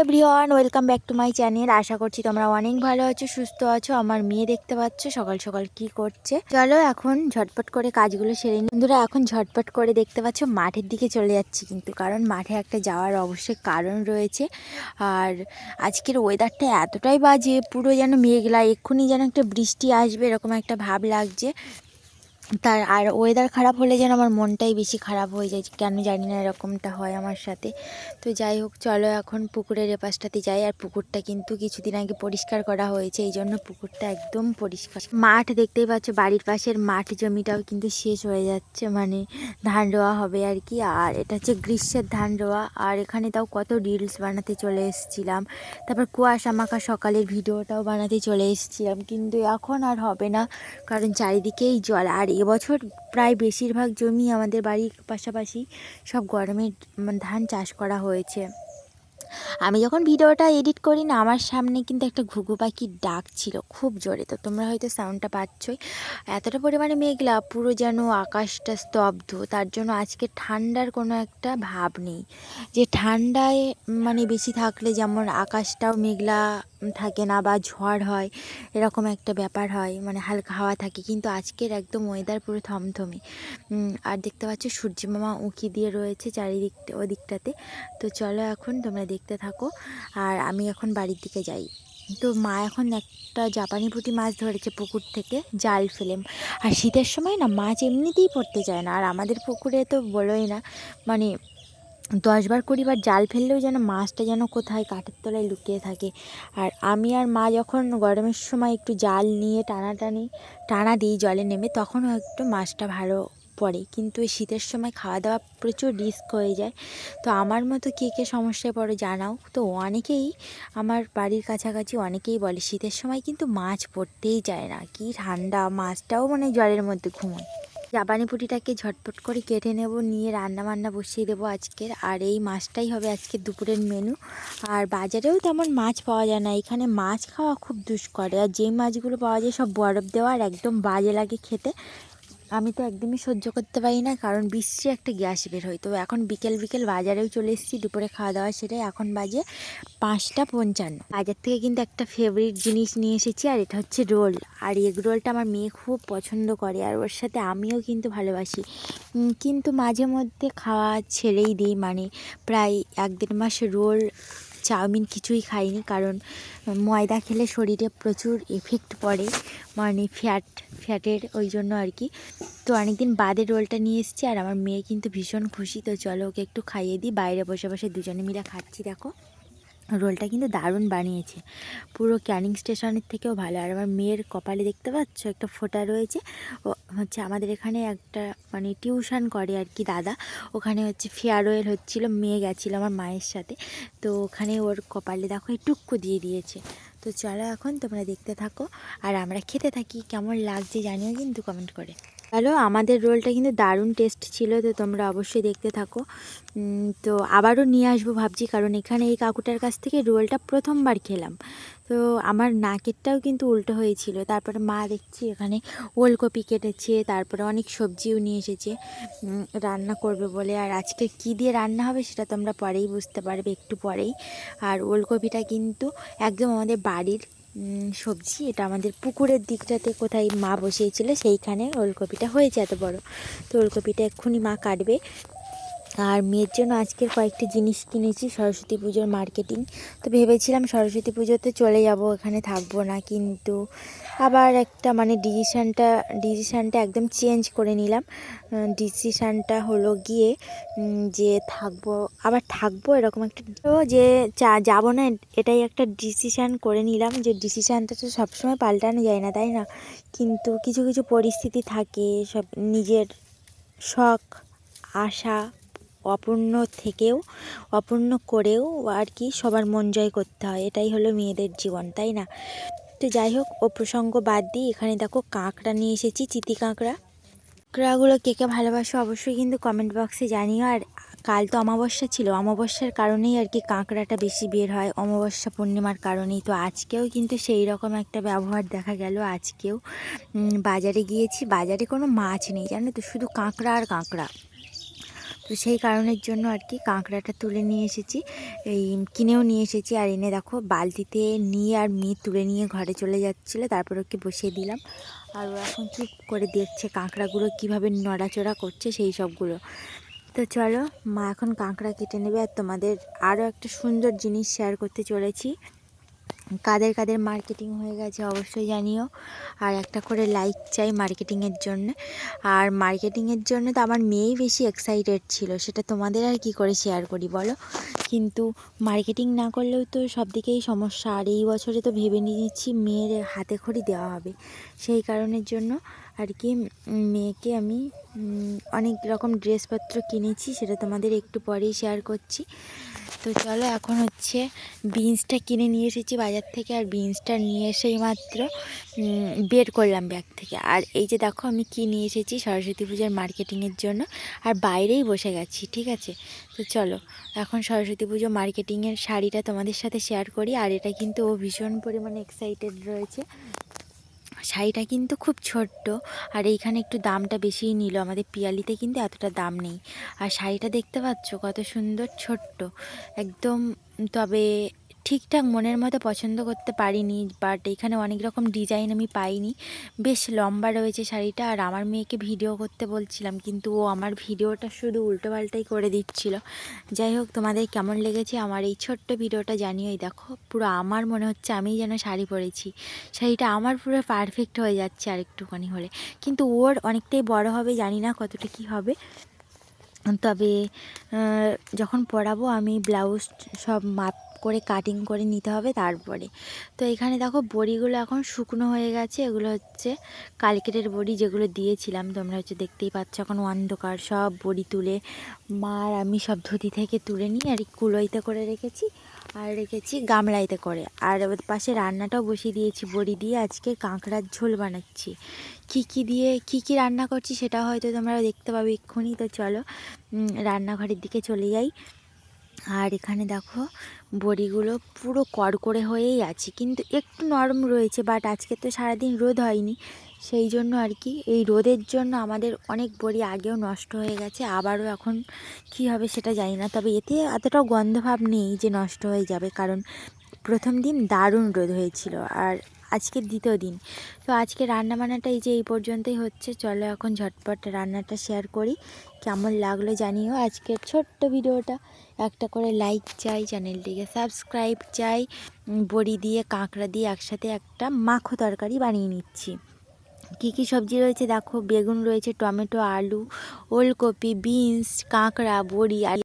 Everyone, welcome back to my channel. আশা করছি তোমরা অনেক ভালো আছো, সুস্থ আছো। আমার মেয়ে দেখতে পাচ্ছ সকাল সকাল কি করছে। চলো এখন ঝটপট করে কাজগুলো সেরে নিই। বন্ধুরা, এখন ঝটপট করে দেখতে পাচ্ছ মাঠের দিকে চলে যাচ্ছি, কিন্তু কারণ মাঠে একটা যাওয়ার অবশ্যই কারণ রয়েছে। আর আজকের ওয়েদারটা এতটাই বাজে, পুরো যেন মেঘলা, এক্ষুনি যেন একটা বৃষ্টি আসবে এরকম একটা ভাব লাগছে। আর ওয়েদার খারাপ হলে যেন আমার মনটাই বেশি খারাপ হয়ে যায়, কেন জানি না এরকমটা হয় আমার সাথে। তো যাই হোক, চলো এখন পুকুরের এপাশটাতে যাই। আর পুকুরটা কিন্তু কিছুদিন আগে পরিষ্কার করা হয়েছে, এই জন্য পুকুরটা একদম পরিষ্কার। মাঠ দেখতেই পাচ্ছ, বাড়ির পাশের মাঠ জমিটাও কিন্তু শেষ হয়ে যাচ্ছে, মানে ধান রোয়া হবে আর কি। আর এটা হচ্ছে গ্রীষ্মের ধান রোয়া। আর এখানে তাও কত রিলস বানাতে চলে এসেছিলাম, তারপর কুয়াশা মাখা সকালের ভিডিওটাও বানাতে চলে এসেছিলাম, কিন্তু এখন আর হবে না, কারণ চারিদিকেই জল। আর এবছর প্রায় বেশিরভাগ জমি আমাদের বাড়ির পাশাপাশি সব গরমের ধান চাষ করা হয়েছে। আমি যখন ভিডিওটা এডিট করি না, আমার সামনে কিন্তু একটা ঘুঘু পাখির ডাক ছিল খুব জোরে, তো তোমরা হয়তো সাউন্ডটা পাচ্ছই। এতটা পরিমাণে মেঘলা, পুরো যেন আকাশটা স্তব্ধ। তার জন্য আজকে ঠান্ডার কোনো একটা ভাব নেই, যে ঠান্ডায় মানে বেশি থাকলে যেমন আকাশটাও মেঘলা থাকে না বা ঝড় হয়, এরকম একটা ব্যাপার হয়, মানে হালকা হাওয়া থাকে। কিন্তু আজকের একদম ওয়েদার পুরো থমথমে। আর দেখতে পাচ্ছ সূর্য মামা উঁকি দিয়ে রয়েছে চারিদিক ওদিকটাতে। তো চলো এখন তোমরা দেখতে থাকো, আর আমি এখন বাড়ির দিকে যাই। তো মা এখন একটা জাপানি পুঁটি মাছ ধরেছে পুকুর থেকে জাল ফেলে। আর শীতের সময় না মাছ এমনিতেই পড়তে চায় না, আর আমাদের পুকুরে তো বলোই না, মানে 10 বার 20 বার জাল ফেললেও যেন মাছটা যেন কোথায় কাঠের তলায় লুকিয়ে থাকে। আর আমি আর মা যখন গরমের সময় একটু জাল নিয়ে টানা দিই জলে নেমে, তখনও একটু মাছটা ভালো পড়ে। কিন্তু এই শীতের সময় খাওয়া দাওয়া প্রচুর রিস্ক হয়ে যায়। তো আমার মতো কে কে সমস্যায় পড়ে জানাও তো। অনেকেই আমার বাড়ির কাছাকাছি অনেকেই বলে শীতের সময় কিন্তু মাছ পড়তেই চায় না, কি ঠান্ডা, মাছটাও মানে জলের মধ্যে ঘুমোয়। জাপানি পুঁটিটাকে ঝটপট করে কেটে নেব, নিয়ে রান্না বান্না বসিয়ে দেবো আজকের। আর এই মাছটাই হবে আজকের দুপুরের মেনু। আর বাজারেও তেমন মাছ পাওয়া যায় না, এখানে মাছ খাওয়া খুব দুষ্কর। আর যেই মাছগুলো পাওয়া যায় সব বরফ দেওয়া, আর একদম বাজে লাগে খেতে। আমি তো একদমই সহ্য করতে পারি না, কারণ বিশ্রী একটা গ্যাস বের হয়। তো এখন বিকেল বিকেল বাজারেও চলে এসেছি দুপুরে খাওয়া দাওয়া সেটাই। এখন বাজে 5টা 55। বাজার থেকে কিন্তু একটা ফেভারিট জিনিস নিয়ে এসেছি, আর এটা হচ্ছে রোল। আর এগ রোলটা আমার মেয়ে খুব পছন্দ করে, আর ওর সাথে আমিও কিন্তু ভালোবাসি। কিন্তু মাঝে মধ্যে খাওয়া ছেড়েই দিই, মানে প্রায় 1-1.5 মাস রোল চাউমিন কিছুই খাইনি, কারণ ময়দা খেলে শরীরে প্রচুর এফেক্ট পড়ে, মানে ফ্যাটের, ওই জন্য আর কি। তো অনেকদিন বাদে রোলটা নিয়ে এসেছি, আর আমার মেয়ে কিন্তু ভীষণ খুশি। তো চলো ওকে একটু খাইয়ে দিই। বাইরে বসে বসে দুজনে মিলে খাচ্ছি। দেখো রোলটা কিন্তু দারুণ বানিয়েছে, পুরো ক্যানিং স্টেশনের থেকেও ভালো। আর আমার মেয়ের কপালে দেখতে পাচ্ছ একটা ফোঁটা রয়েছে। ও হচ্ছে আমাদের এখানে একটা মানে টিউশন করে আর কি দাদা, ওখানে হচ্ছে ফেয়ারওয়েল হচ্ছিলো, মেয়ে গেছিলো আমার মায়ের সাথে। তো ওখানে ওর কপালে দেখো এই টুক্কু দিয়ে দিয়েছে। তো চলো এখন তোমরা দেখতে থাকো, আর আমরা খেতে থাকি। কেমন লাগছে জানিও কিন্তু কমেন্ট করে। হ্যালো, আমাদের রোলটা কিন্তু দারুণ টেস্ট ছিল, তো তোমরা অবশ্যই দেখতে থাকো। তো আবারও নিয়ে আসবো ভাবছি, কারণ এখানে এই কাকুটার কাছ থেকে রোলটা প্রথমবার খেলাম। তো আমার নাকেরটাও কিন্তু উল্টো হয়েছিল। তারপরে মা দেখছি এখানে ওলকপি কেটেছে, তারপরে অনেক সবজিও নিয়ে এসেছে রান্না করবে বলে। আর আজকে কি দিয়ে রান্না হবে সেটা তোমরা পরেই বুঝতে পারবে, একটু পরেই। আর ওলকপিটা কিন্তু একদম আমাদের বাড়ির সবজি, এটা আমাদের পুকুরের দিকটাতে কোথায় মা বসিয়েছিল সেইখানে ওলকপিটা হয়েছে এত বড়। তো ওলকপিটা এক্ষুনি মা কাটবে। আর মেয়ের জন্য আজকের কয়েকটি জিনিস কিনেছি সরস্বতী পুজোর মার্কেটিং। তো ভেবেছিলাম সরস্বতী পুজোতে চলে যাব, এখানে থাকবো না, কিন্তু আবার একটা মানে ডিসিশানটা একদম চেঞ্জ করে নিলাম। ডিসিশানটা হলো গিয়ে যে থাকবো এরকম একটা, তো যে যাবো না, এটাই একটা ডিসিশান করে নিলাম। যে ডিসিশানটা তো সবসময় পাল্টানো যায় না, তাই না? কিন্তু কিছু কিছু পরিস্থিতি থাকে, সব নিজের শখ আশা অপূর্ণ করেও আর কি সবার মন জয় করতে হয়, এটাই হলো মেয়েদের জীবন, তাই না? তো যাই হোক, ও প্রসঙ্গ বাদ দিই, এখানে দেখো কাঁকড়া নিয়ে এসেছি, চিতি কাঁকড়াগুলো কে কে ভালোবাসো অবশ্যই কিন্তু কমেন্ট বক্সে জানিও। আর কাল তো অমাবস্যা ছিল, অমাবস্যার কারণেই আর কি কাঁকড়াটা বেশি বের হয়, অমাবস্যা পূর্ণিমার কারণেই। তো আজকেও কিন্তু সেই রকম একটা ব্যবহার দেখা গেল। আজকেও বাজারে গিয়েছি, বাজারে কোনো মাছ নেই জানো তো, শুধু কাঁকড়া আর কাঁকড়া। তো সেই কারণের জন্য আর কি কাঁকড়াটা তুলে নিয়ে এসেছি, এই কিনেও নিয়ে এসেছি। আর এনে দেখো বালতিতে নিয়ে আর মেয়ে তুলে নিয়ে ঘরে চলে যাচ্ছিলো, তারপর ওকে বসিয়ে দিলাম। আর ও এখন চুপ করে দেখছে কাঁকড়াগুলো কীভাবে নড়াচড়া করছে সেই সবগুলো। তো চলো, মা এখন কাঁকড়া কেটে নেবে। আর তোমাদের আরও একটা সুন্দর জিনিস শেয়ার করতে চলেছি। কাদের কাদের মার্কেটিং হয়ে গেছে অবশ্যই জানিও, আর একটা করে লাইক চাই মার্কেটিংয়ের জন্য। আর মার্কেটিংয়ের জন্য তো আমার মেয়েই বেশি এক্সাইটেড ছিল, সেটা তোমাদের আর কি করে শেয়ার করি বলো। কিন্তু মার্কেটিং না করলেও তো সব দিকেই সমস্যা। আর এই বছরে তো ভেবে নিয়েছি মেয়ের হাতে খড়ি দেওয়া হবে, সেই কারণের জন্য আর কি মেয়েকে আমি অনেক রকম ড্রেসপত্র কিনেছি, সেটা তোমাদের একটু পরেই শেয়ার করছি। তো চলো, এখন হচ্ছে বিনসটা কিনে নিয়ে এসেছি বাজার থেকে। আর বিনসটা নিয়ে এসেই মাত্র বের করলাম ব্যাগ থেকে। আর এই যে দেখো আমি কি নিয়ে এসেছি সরস্বতী পূজার মার্কেটিংয়ের জন্য, আর বাইরেই বসে গেছি, ঠিক আছে। তো চলো এখন সরস্বতী পুজো মার্কেটিংয়ের শাড়িটা তোমাদের সাথে শেয়ার করি। আর এটা কিন্তু ও ভীষণ পরিমাণে এক্সাইটেড রয়েছে। শাড়িটা কিন্তু খুব ছোট্ট, আর এইখানে একটু দামটা বেশিই নিল, আমাদের পিয়ালিতে কিন্তু এতটা দাম নেই। আর শাড়িটা দেখতে পাচ্ছ কত সুন্দর, ছোট্ট একদম। তবে ঠিকঠাক মনের মতো পছন্দ করতে পারিনি, বাট এখানে অনেক রকম ডিজাইন আমি পাইনি। বেশ লম্বা রয়েছে শাড়িটা। আর আমার মেয়েকে ভিডিও করতে বলছিলাম, কিন্তু ও আমার ভিডিওটা শুধু উল্টোপাল্টাই করে দিচ্ছিল। যাই হোক, তোমাদের কেমন লেগেছে আমার এই ছোট্ট ভিডিওটা জানিও। এই দেখো পুরো আমার মনে হচ্ছে আমি যেন শাড়ি পরেছি, শাড়িটা আমার পুরো পারফেক্ট হয়ে যাচ্ছে আর একটুখানি হলে। কিন্তু ওর অনেকটাই বড় হবে, জানি না কতটা কী হবে। তবে যখন পরাবো আমি ব্লাউজ সব মাপ করে কাটিং করে নিতে হবে তারপরে। তো এখানে দেখো বড়িগুলো এখন শুকনো হয়ে গেছে, এগুলো হচ্ছে কালকেরের বড়ি যেগুলো দিয়েছিলাম, তোমরা হচ্ছে দেখতেই পাচ্ছ। এখন অন্ধকার, সব বড়ি তুলে মা আর আমি সব ধুতি থেকে তুলে নিয়ে আর কুলোইতে করে রেখেছি, আর রেখেছি গামলাইতে করে। আর পাশে রান্নাটাও বসিয়ে দিয়েছি বড়ি দিয়ে। আজকে কাঁকড়ার ঝোল বানাচ্ছি। কী কী রান্না করছি সেটা হয়তো তোমরা দেখতে পাবে এক্ষুনি। তো চলো রান্নাঘরের দিকে চলে যাই। আর এখানে দেখো বড়িগুলো পুরো কড়কড়ে হয়েই আছে, কিন্তু একটু নরম রয়েছে। বাট আজকে তো সারাদিন রোদ হয়নি, সেই জন্য আর কি এই রোদের জন্য আমাদের অনেক বড়ি আগেও নষ্ট হয়ে গেছে, আবারও এখন কী হবে সেটা জানি না। তবে এতে এতটাও গন্ধভাব নেই যে নষ্ট হয়ে যাবে, কারণ প্রথম দিন দারুণ রোদ হয়েছিল, আর আজকের দ্বিতীয় দিন। তো আজকে রান্নাবান্নাটা এই যে এই পর্যন্তই হচ্ছে। চলো এখন ঝটপট রান্নাটা শেয়ার করি, কেমন লাগলো জানিও আজকের ছোট্ট ভিডিওটা। একটা করে লাইক চাই, চ্যানেলটিকে সাবস্ক্রাইব চাই। বড়ি দিয়ে কাঁকড়া দিয়ে একসাথে একটা মাখো তরকারি বানিয়ে নিচ্ছি। কী কী সবজি রয়েছে দেখো, বেগুন রয়েছে, টমেটো, আলু, ওলকপি, বিনস, কাঁকড়া, বড়ি আর